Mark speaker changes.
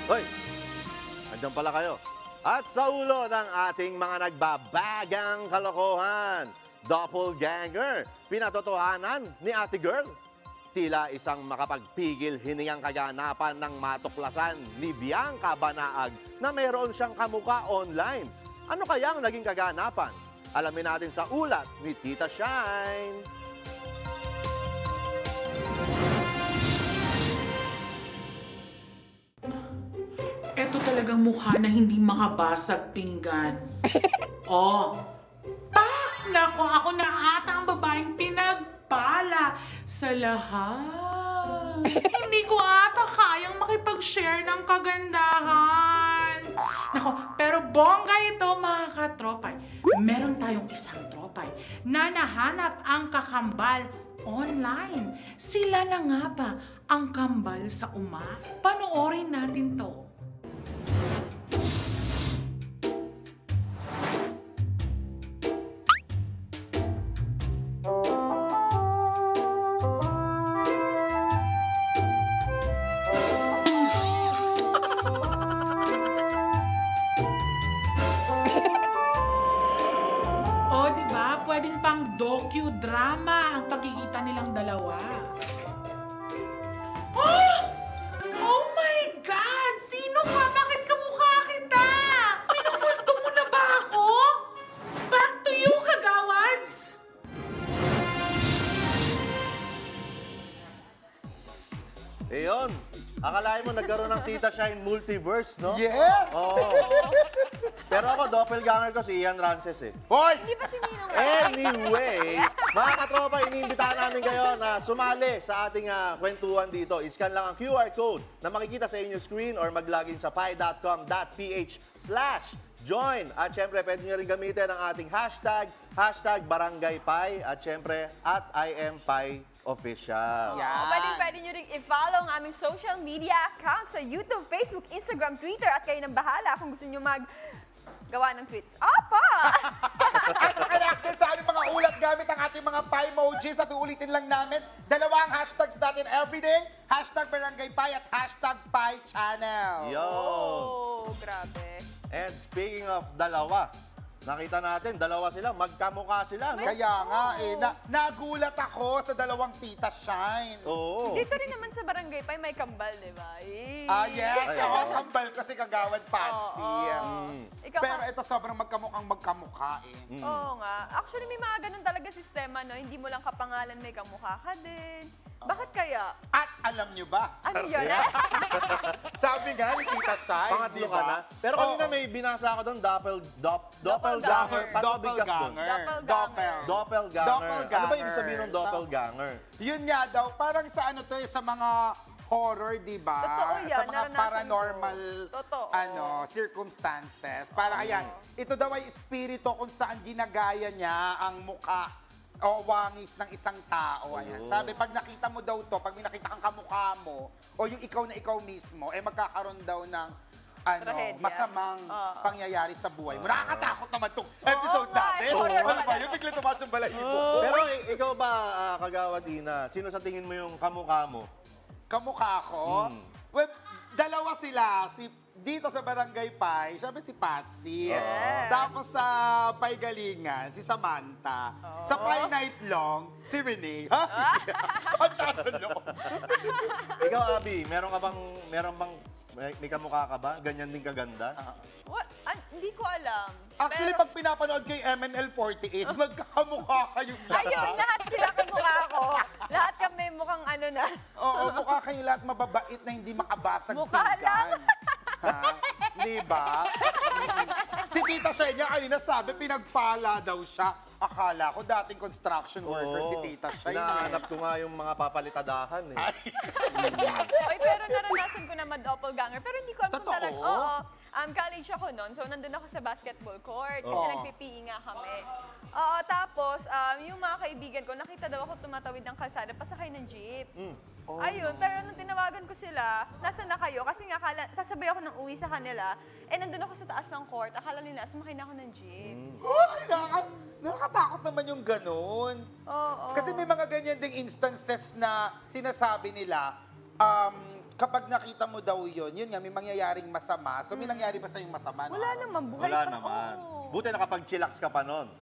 Speaker 1: Hoy, andyan pala kayo. At sa ulo ng ating mga nagbabagang kalokohan, doppelganger, pinatotohanan ni Ate Girl. Tila isang makapagpigil hiningang kaganapan ng matuklasan ni Bianca Banaag na mayroon siyang kamuka online. Ano kaya ang naging kaganapan? Alamin natin sa ulat ni Tita Shine.
Speaker 2: Ito talagang mukha na hindi makabasag pinggan. Oh, pak! Nako, ako na ata ang babaeng pinagpala sa lahat. Hindi ko ata kayang makipag-share ng kagandahan. Nako, pero bongga ito mga katropay. Meron tayong isang tropay na nahanap ang kakambal online. Sila na nga ba ang kambal sa uma? Panoorin natin to. O, di ba? Pwedeng pang docu-drama ang pagkikita nilang dalawa. Oh! Oh my God! Sino ka? Bakit kamukha kita? Pinumulto mo na ba ako? Back to you, kagawads!
Speaker 1: Ayun, akalain mo nagkaroon ng Tita Shine multiverse, no?
Speaker 3: Yes!
Speaker 1: Oo. Pero ako, doppelganger ko si Ian Rances eh.
Speaker 3: Hoy!
Speaker 4: Hindi pa si Ninong.
Speaker 1: Anyway, mga katropa, iniimbitahan namin kayo na sumali sa ating kwentuhan dito. Iscan lang ang QR code na makikita sa inyong screen or mag-login sa pi.com.ph/join. At syempre, pwede nyo rin gamitin ang ating hashtag #BarangayPi at syempre @IMPiOfficial.
Speaker 3: Yan.
Speaker 4: Pwede nyo rin i-follow ang aming social media accounts sa YouTube, Facebook, Instagram, Twitter at kayo nang bahala kung gusto nyo gawa ng tweets. Opo!
Speaker 3: At makareact din sa aming mga ulat gamit ang ating mga Pi-emojis at uulitin lang namin dalawang hashtags natin everyday, #BarangayPi at #PiChannel.
Speaker 1: Yo!
Speaker 4: Oh, grabe.
Speaker 1: And speaking of dalawa, nakita natin, dalawa sila, magkamukha sila, no?
Speaker 3: Kaya nga nagulat ako sa dalawang Tita Shine.
Speaker 1: Oo.
Speaker 4: Dito rin naman sa Barangay Pay may kambal, di ba?
Speaker 3: Yes,
Speaker 1: Ay,
Speaker 3: ako
Speaker 1: oo.
Speaker 3: kambal kasi kagawad Patsy.
Speaker 4: Ikaw
Speaker 3: Pero ito sobrang magkamukhang magkamukha eh.
Speaker 4: Oo nga. Actually, may mga ganun talaga sistema, no? Hindi mo lang kapangalan, may kamukha ka din. Bakit kaya?
Speaker 3: At alam nyo ba?
Speaker 4: Ano yun?
Speaker 3: Sabi nga ni Tita Shine,
Speaker 1: Pangatlo
Speaker 3: di
Speaker 1: ka
Speaker 3: ba?
Speaker 1: na. Pero kanina
Speaker 3: Oo.
Speaker 1: may binasa ako doon, doppelganger.
Speaker 4: Doppelganger.
Speaker 1: Paano mabigas doon?
Speaker 3: Doppelganger.
Speaker 1: Doppelganger. Ano ba ibig sabihin ng doppelganger?
Speaker 3: Yun nga daw, parang sa ano to eh, sa mga horror, di ba?
Speaker 4: Totoo yan,
Speaker 3: Sa mga
Speaker 4: naranasan
Speaker 3: paranormal
Speaker 4: ko. Totoo.
Speaker 3: circumstances. Para ayan, ito daw ay espiritu kung saan ginagaya niya ang mukha o wangis ng isang tao. Ayan. Sabi, pag nakita mo daw to, pag may nakita kang kamukha mo, o yung ikaw na ikaw mismo, eh magkakaroon daw ng
Speaker 4: Trahedya.
Speaker 3: masamang pangyayari sa buhay mo. Nakakatakot naman itong episode
Speaker 4: nga,
Speaker 3: natin.
Speaker 4: horror
Speaker 3: Ano ba
Speaker 4: naman.
Speaker 3: yun? Bigla tumaas yung balahibo ko.
Speaker 1: Pero ikaw ba, Kagawad Ina, sino sa tingin mo yung kamukha mo?
Speaker 3: Kamukha ko? Well, dalawa sila. Dito sa Barangay Pi, syempre si Patsy. Tapos sa Paigalingan, si Samantha. Sa Pi Night Long, si Renee. Ha? Ang tatanong.
Speaker 1: Ikaw, Abby, meron bang, may kamukha ka ba? Ganyan din kaganda?
Speaker 4: What? Hindi ko alam.
Speaker 3: Actually,
Speaker 4: Pero,
Speaker 3: pag pinapanood kay MNL48, magkakamukha kayong lahat.
Speaker 4: ayun, lahat sila kamukha ko. Lahat kami mukhang ano na.
Speaker 3: Oo, mukha kayong lahat mababait na hindi makabasag
Speaker 4: Mukha lang.
Speaker 3: Ha? Di ba? Si Tita Shenya kanina sabi, pinagpala daw siya. Akala ko dating construction worker si Tita Shenya.
Speaker 1: Hinahanap ko nga yung mga papalitadahan eh.
Speaker 4: Oy, pero naranasan ko naman doppelganger. Pero hindi ko alam kung
Speaker 3: Totoo?
Speaker 4: talaga. Oo. College ako noon. So, nandun ako sa basketball court. Kasi
Speaker 3: Oo.
Speaker 4: nagpipi nga kami. Oo, tapos, yung mga kaibigan ko, nakita daw ako tumatawid ng kalsada, pasakay ng jeep. Ayun, pero nung tinawagan ko sila, nasaan na kayo? Kasi nga, sasabay ako ng uwi sa kanila. Nandun ako sa taas ng court. Akala nila, sumakay na ako ng jeep.
Speaker 3: Ay, nakakatakot naman yung ganun.
Speaker 4: Oo.
Speaker 3: Kasi may mga ganyan ding instances na sinasabi nila, kapag nakita mo daw yun nga, may mangyayaring masama. So, may nangyari ba sa'yong masama?
Speaker 4: Wala naman, buhay
Speaker 1: Wala
Speaker 4: pa.
Speaker 1: naman.
Speaker 4: Oo.
Speaker 1: Buti nakapag-chillax ka pa nun.